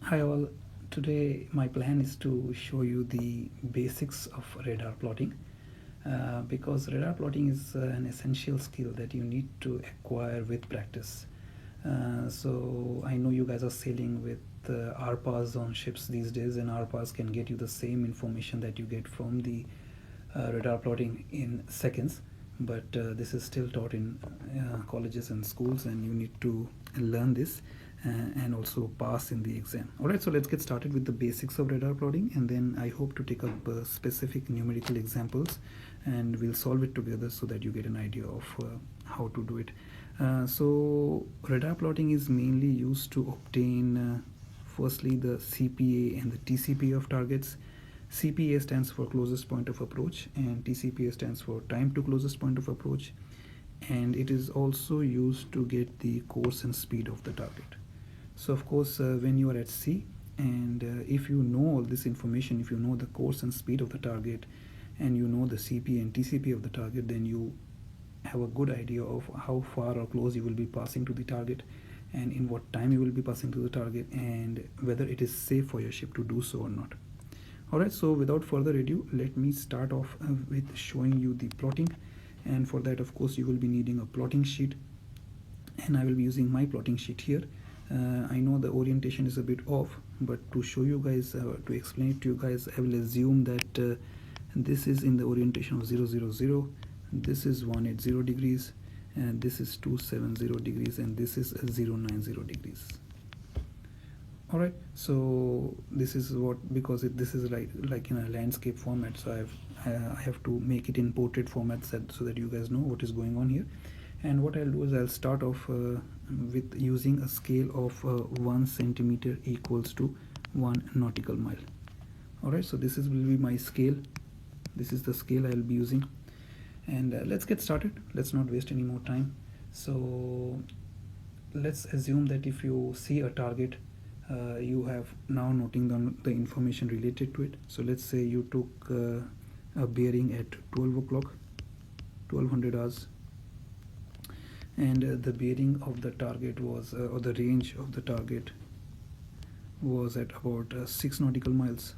Hi all, today my plan is to show you the basics of radar plotting because radar plotting is an essential skill that you need to acquire with practice. So I know you guys are sailing with RPAs on ships these days, and RPAs can get you the same information that you get from the radar plotting in seconds, but this is still taught in colleges and schools, and you need to learn this and also pass in the exam. Alright, so let's get started with the basics of radar plotting, and then I hope to take up specific numerical examples and we'll solve it together so that you get an idea of how to do it. So radar plotting is mainly used to obtain firstly the CPA and the TCPA of targets. CPA stands for closest point of approach and TCPA stands for time to closest point of approach, and it is also used to get the course and speed of the target. So of course when you are at sea, and if you know all this information, if you know the course and speed of the target and you know the CPA and TCPA of the target, then you have a good idea of how far or close you will be passing to the target and in what time you will be passing to the target and whether it is safe for your ship to do so or not. Alright, so without further ado, let me start off with showing you the plotting, and for that of course you will be needing a plotting sheet, and I will be using my plotting sheet here. I know the orientation is a bit off, but to show you guys, to explain it to you guys, I will assume that this is in the orientation of 000, this is 180 degrees, and this is 270 degrees, and this is 090 degrees. Alright, so this is what, because this is like in a landscape format, so I have to make it in portrait format so that you guys know what is going on here. And what I'll do is I'll start off with using a scale of 1 centimeter equals to 1 nautical mile. Alright, so this will be my scale. This is the scale I'll be using, and let's get started. Let's not waste any more time. So let's assume that if you see a target, you have now noting down the information related to it. So let's say you took a bearing at 12 o'clock, 1200 hours, and the bearing of the target was or the range of the target was at about 6 nautical miles,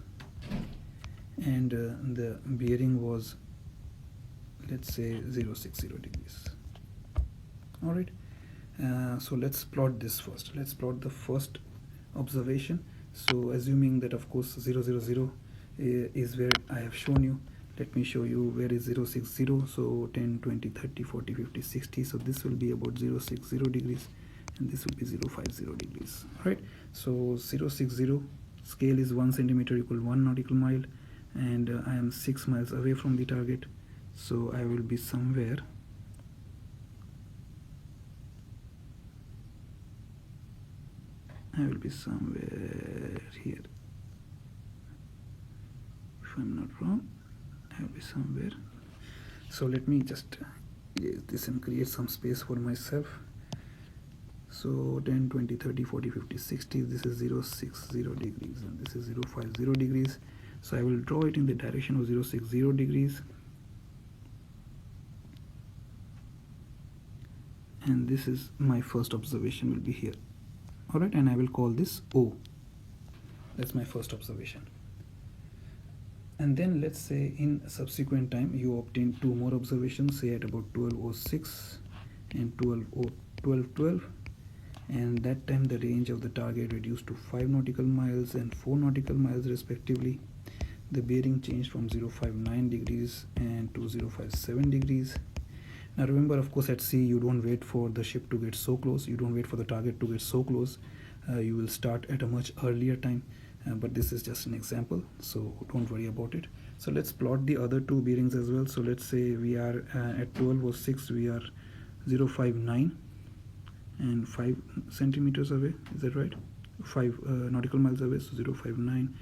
and the bearing was, let's say, 060 degrees. All right, so let's plot this first. Let's plot the first observation. So assuming that of course 000 is where I have shown you, let me show you where is 060. So 10, 20, 30, 40, 50, 60. So this will be about 060 degrees, and this will be 050 degrees. Right, so 060 scale is 1 centimeter equal 1 nautical mile, and I am 6 miles away from the target, so I will be somewhere here. If I'm not wrong, I will be somewhere. So let me just erase this and create some space for myself. So 10, 20, 30, 40, 50, 60. This is 060 degrees, and this is 050 degrees. So I will draw it in the direction of 060 degrees. And this is my first observation will be here. Alright, and I will call this O. That's my first observation. And then let's say in subsequent time you obtain 2 more observations, say at about 1206 and 1212, and that time the range of the target reduced to 5 nautical miles and 4 nautical miles respectively. The bearing changed from 059 degrees and to 057 degrees. Now remember, of course, at sea you don't wait for the ship to get so close, you don't wait for the target to get so close. You will start at a much earlier time, but this is just an example, so don't worry about it. So let's plot the other 2 bearings as well. So let's say we are at 1206, we are 059 and 5 centimeters away, is that right? 5 nautical miles away, so 059,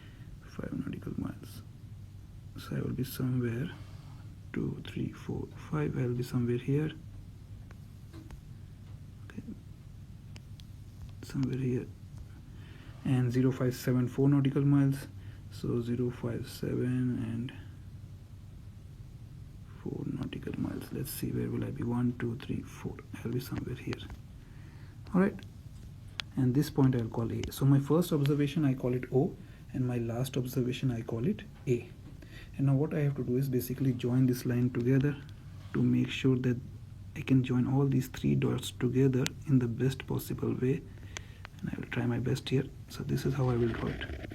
5 nautical miles. So I will be somewhere 2, 3, 4, 5. I'll be somewhere here. Okay, somewhere here. And 057, 4 nautical miles. So 057 and 4 nautical miles. Let's see, where will I be? 1, 2, 3, 4. I'll be somewhere here. All right. and this point I'll call A. So my first observation I call it O, and my last observation I call it A. And now what I have to do is basically join this line together to make sure that I can join all these three dots together in the best possible way, and I will try my best here. So this is how I will draw it.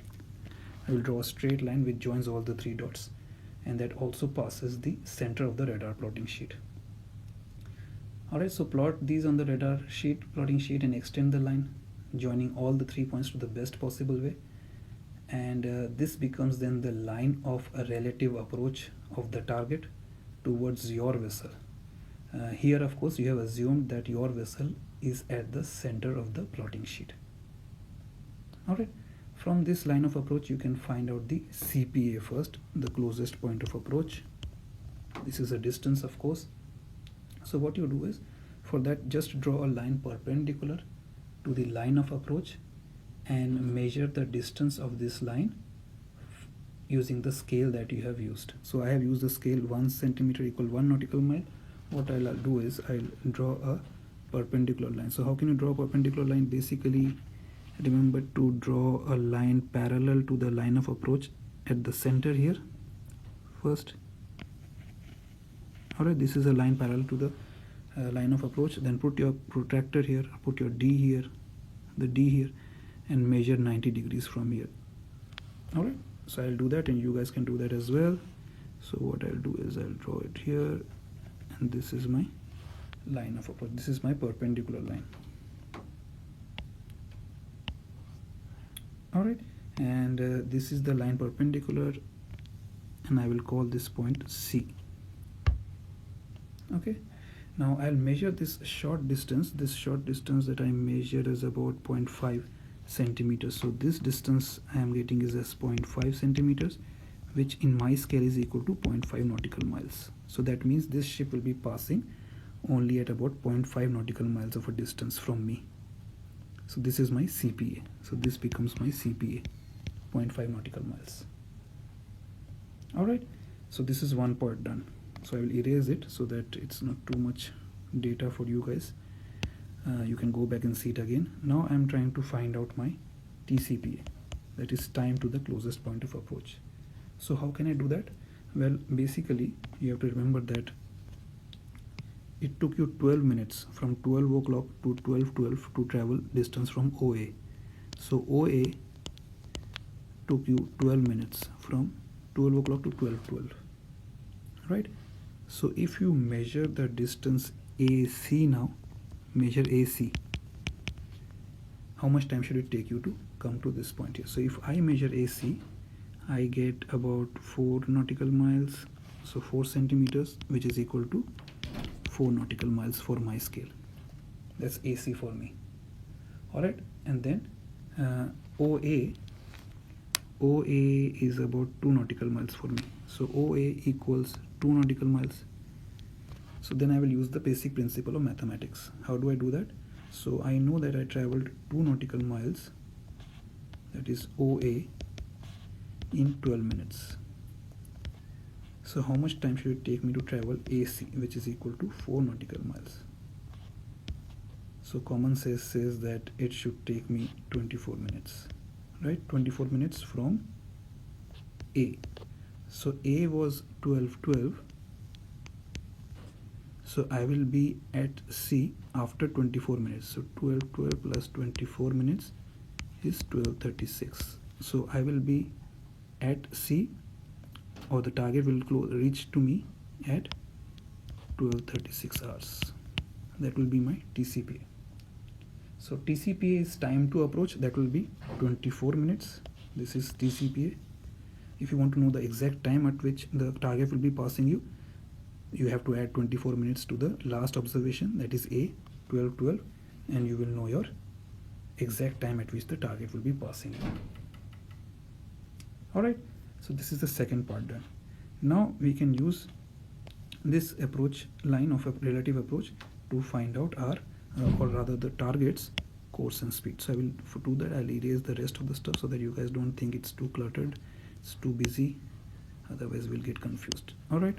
I will draw a straight line which joins all the three dots, and that also passes the center of the radar plotting sheet. Alright, so plot these on the radar plotting sheet and extend the line, joining all the 3 points to the best possible way. And this becomes then the line of a relative approach of the target towards your vessel. Here of course you have assumed that your vessel is at the center of the plotting sheet. Alright, from this line of approach you can find out the CPA first, the closest point of approach. This is a distance of course. So what you do is, for that just draw a line perpendicular to the line of approach and measure the distance of this line using the scale that you have used. So I have used the scale 1 centimeter equal 1 nautical mile. What I'll do is I'll draw a perpendicular line. So how can you draw a perpendicular line? Basically remember to draw a line parallel to the line of approach at the center here first. Alright, this is a line parallel to the line of approach. Then put your protractor here, put your D here, the D here, and measure 90 degrees from here. Alright, so I'll do that and you guys can do that as well. So what I'll do is I'll draw it here, and this is my line of approach. This is my perpendicular line. Alright, and this is the line perpendicular, and I will call this point C. Okay, now I'll measure this short distance. This short distance that I measured is about 0.5 centimeters. So this distance I am getting is as 0.5 centimeters, which in my scale is equal to 0.5 nautical miles. So that means this ship will be passing only at about 0.5 nautical miles of a distance from me. So this is my CPA. So this becomes my CPA, 0.5 nautical miles. Alright, so this is one part done. So I will erase it so that it's not too much data for you guys. You can go back and see it again. Now I'm trying to find out my TCPA, that is time to the closest point of approach. So how can I do that? Well, basically you have to remember that it took you 12 minutes from 12 o'clock to 12:12 to travel distance from OA. So OA took you 12 minutes from 12 o'clock to 12:12, right? So if you measure the distance AC now, measure AC, how much time should it take you to come to this point here? So if I measure AC, I get about 4 nautical miles, so 4 centimeters, which is equal to 4 nautical miles for my scale. That's AC for me. Alright, and then OA is about 2 nautical miles for me. So OA equals 2 nautical miles. So then I will use the basic principle of mathematics. How do I do that? So I know that I traveled 2 nautical miles, that is OA, in 12 minutes. So how much time should it take me to travel AC, which is equal to 4 nautical miles? So common sense says that it should take me 24 minutes, right? 24 minutes from A. So A was 12:12. So I will be at C after 24 minutes. So 12:12 plus 24 minutes is 12:36. So I will be at C, or the target will reach to me at 12:36 hours. That will be my TCPA. So TCPA is time to approach. That will be 24 minutes. This is TCPA. If you want to know the exact time at which the target will be passing you, you have to add 24 minutes to the last observation, that is A, 12:12, and you will know your exact time at which the target will be passing you. Alright, so this is the second part done. Now we can use this approach line of a relative approach to find out our or rather the target's course and speed. So I will, for do that, I'll erase the rest of the stuff so that you guys don't think it's too cluttered, it's too busy, otherwise we'll get confused. Alright,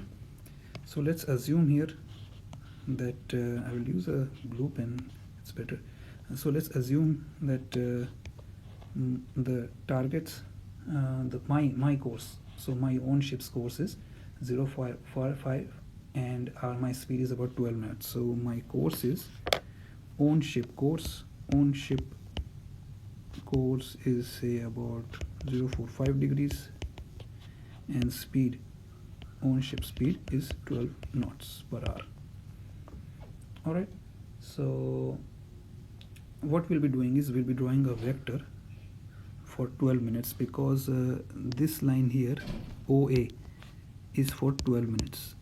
so let's assume here that I will use a blue pen, it's better. So let's assume that the targets, my course, so my own ship's course is 0.5 and my speed is about 12 knots. So my course is own ship course is say about 0.45 degrees, and speed, own ship speed is 12 knots per hour. All right, so what we'll be doing is we'll be drawing a vector for 12 minutes, because this line here OA is for 12 minutes.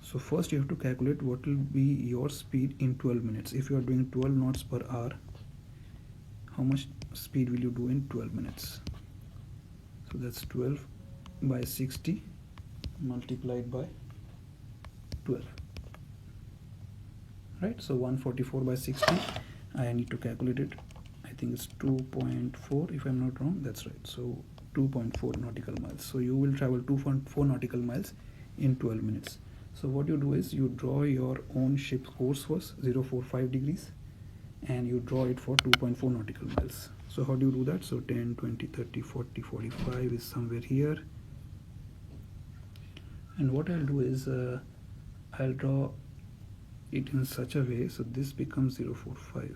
So first you have to calculate what will be your speed in 12 minutes. If you are doing 12 knots per hour, how much speed will you do in 12 minutes? So that's 12 by 60 multiplied by 12, right? So 144 by 60, I need to calculate it. I think it's 2.4 if I'm not wrong. That's right. So 2.4 nautical miles. So you will travel 2.4 nautical miles in 12 minutes. So what you do is you draw your own ship's course first, 0.45 degrees, and you draw it for 2.4 nautical miles. So how do you do that? So 10, 20, 30, 40, 45 is somewhere here. And what I'll do is I'll draw it in such a way so this becomes 0.45.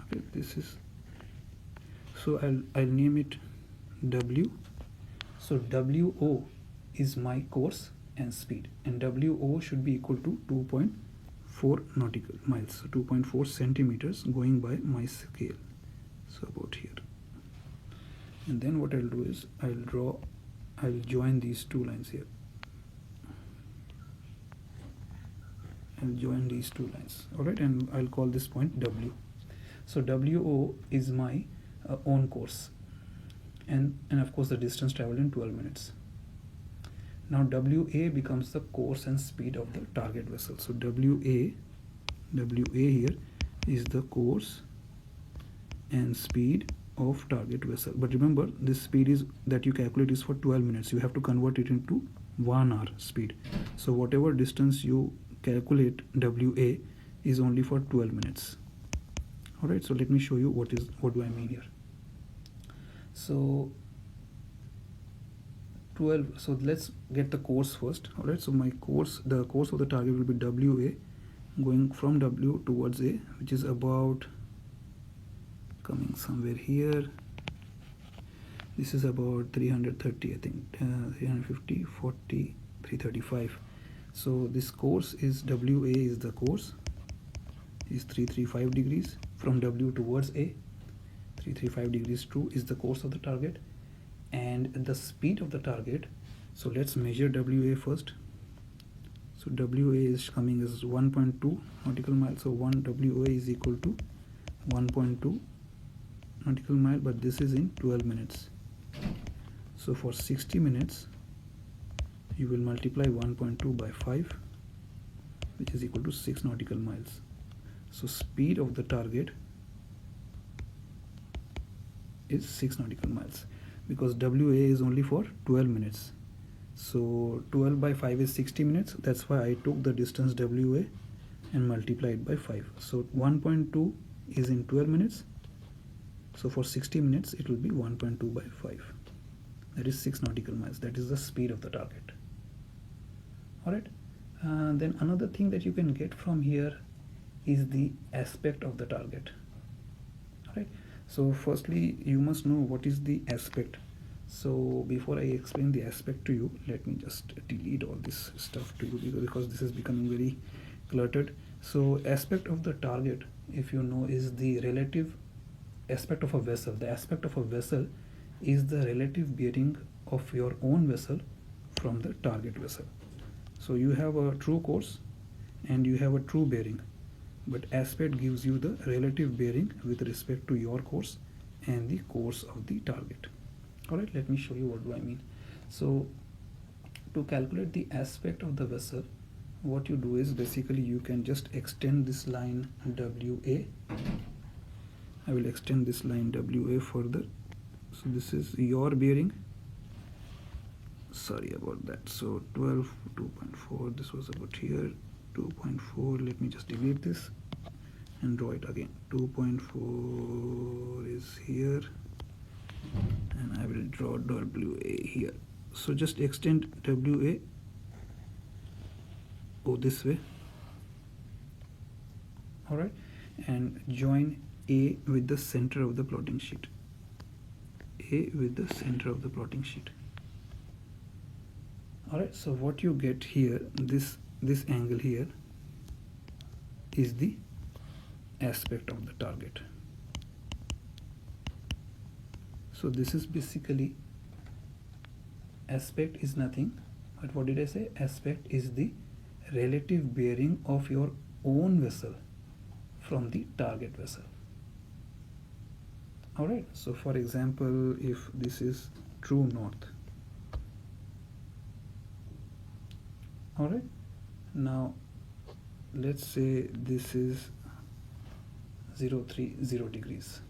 Okay, this is, so I'll name it W. So WO is my course and speed, and WO should be equal to 2.4 nautical miles, so 2.4 centimeters going by my scale, so about here. And then what I'll do is I'll join these two lines here. I'll join these two lines, all right, and I'll call this point W. So WO is my own course, and of course the distance traveled in 12 minutes. Now WA becomes the course and speed of the target vessel. So WA here is the course and speed of target vessel. But remember, this speed is that you calculate is for 12 minutes. You have to convert it into 1 hour speed. So whatever distance you calculate WA is only for 12 minutes. All right, so let me show you what do I mean here. So 12, so let's get the course first. All right, so my course, the course of the target will be WA, going from W towards A, which is about coming somewhere here. This is about 330, I think, 350, 40, 335. So this course is WA is the course, is 335 degrees from W towards A. 335 degrees true is the course of the target, and the speed of the target. So let's measure WA first. So WA is coming as 1.2 nautical miles. So 1 WA is equal to 1.2 nautical mile, but this is in 12 minutes. So for 60 minutes, you will multiply 1.2 by 5, which is equal to 6 nautical miles. So speed of the target is 6 nautical miles, because WA is only for 12 minutes. So 12 by 5 is 60 minutes. That's why I took the distance WA and multiplied by 5. So 1.2 is in 12 minutes. So for 60 minutes, it will be 1.2 by 5. That is 6 nautical miles. That is the speed of the target. All right. Then another thing that you can get from here is the aspect of the target. All right. So firstly, you must know what is the aspect. So before I explain the aspect to you, let me just delete all this stuff to you, because this is becoming very cluttered. So aspect of the target, if you know, is the relative aspect of a vessel. The aspect of a vessel is the relative bearing of your own vessel from the target vessel. So you have a true course and you have a true bearing, but aspect gives you the relative bearing with respect to your course and the course of the target. All right, let me show you what do I mean. So to calculate the aspect of the vessel, what you do is basically you can just extend this line WA. I will extend this line WA further. So this is your bearing. Sorry about that. So 12, 2.4, this was about here. 2.4. Let me just delete this and draw it again. 2.4 is here, and I will draw WA here. So just extend WA this way, all right, and join A with the center of the plotting sheet. A with the center of the plotting sheet. All right, so what you get here, this angle here is the aspect of the target. So this is basically, aspect is nothing but, what did I say? Aspect is the relative bearing of your own vessel from the target vessel. All right, so for example, if this is true north, all right, now let's say this is 030 degrees.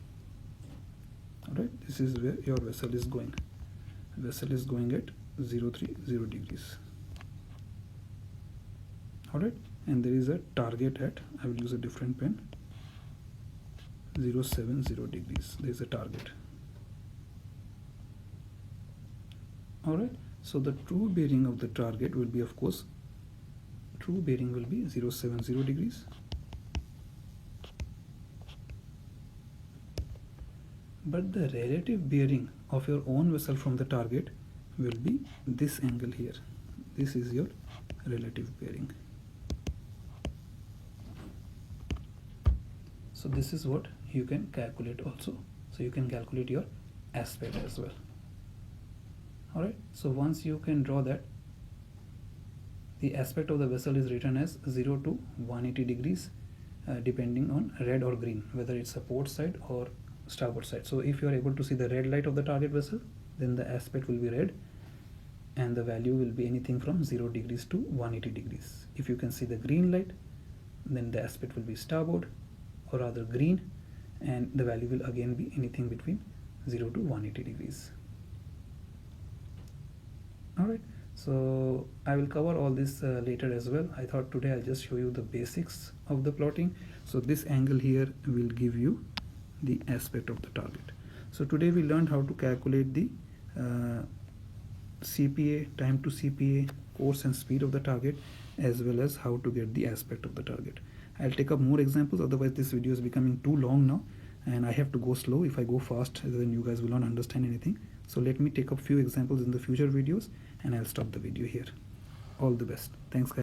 All right, this is where your vessel is going. Vessel is going at 030 degrees. All right, and there is a target at, I will use a different pen, 070 degrees. There is a target. All right, so the true bearing of the target will be, of course, true bearing will be 070 degrees. But the relative bearing of your own vessel from the target will be this angle here. This is your relative bearing. So this is what you can calculate also. So you can calculate your aspect as well. All right, so once you can draw that, the aspect of the vessel is written as 0 to 180 degrees, depending on red or green, whether it's a port side or starboard side. So if you are able to see the red light of the target vessel, then the aspect will be red, and the value will be anything from 0 degrees to 180 degrees. If you can see the green light, then the aspect will be starboard, or rather green, and the value will again be anything between 0 to 180 degrees. All right, so I will cover all this later as well. I thought today I'll just show you the basics of the plotting. So this angle here will give you the aspect of the target. So today we learned how to calculate the CPA, time to CPA, course and speed of the target, as well as how to get the aspect of the target. I'll take up more examples, otherwise this video is becoming too long now, and I have to go slow. If I go fast, then you guys will not understand anything. So let me take up few examples in the future videos, and I'll stop the video here. All the best. Thanks guys.